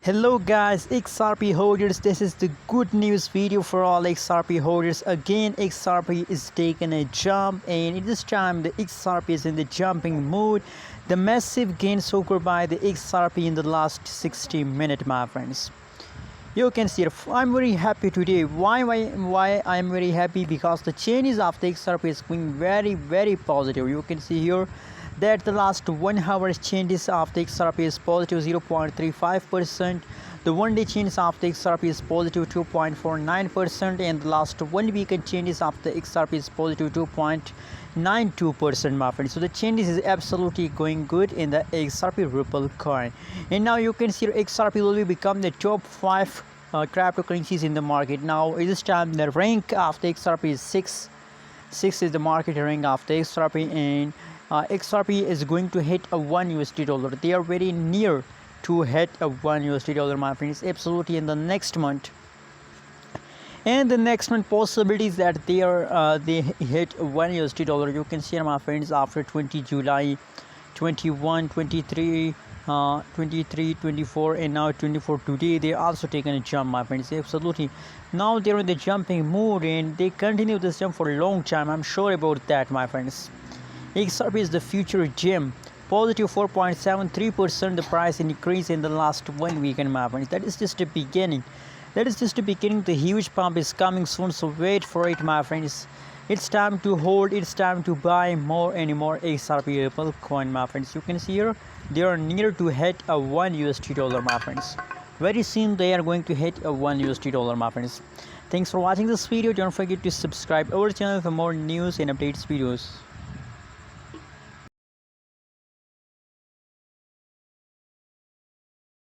Hello guys, XRP holders, this is the good news video for all XRP holders. Again, XRP is taking a jump, and in this time the XRP is in the jumping mood. The massive gains occurred by the XRP in the last 60 minutes, my friends. You can see I'm very happy today. Why I'm very happy? Because the changes of the XRP is going very positive. You can see here that the last 1 hour changes of the XRP is positive 0.35%. The 1 day changes of the XRP is positive 2.49%, and the last 1 weekend changes of the XRP is positive 2.92%, my friends. So the changes is absolutely going good in the XRP Ripple coin. And now you can see XRP will become the top 5 cryptocurrencies in the market. Now this time the rank of the XRP is 6 is the market rank of the XRP, and XRP is going to hit a $1. They are very near to hit a $1, my friends, absolutely in the next month. And the next month possibilities that they hit $1. You can see, my friends, after 20 July, 21, 23, 23, 24, and now 24 today, they also taken a jump, my friends, absolutely. Now they're in the jumping mood, and they continue this jump for a long time. I'm sure about that, my friends. XRP is the future gem, positive 4.73% the price increase in the last 1 weekend, my friends. That is just the beginning. The huge pump is coming soon, so wait for it, my friends. It's time to hold, it's time to buy more and more XRP Ripple coin, my friends. You can see here they are near to hit a $1, my friends. Very soon they are going to hit a $1, my friends. Thanks for watching this video. Don't forget to subscribe our channel for more news and updates videos.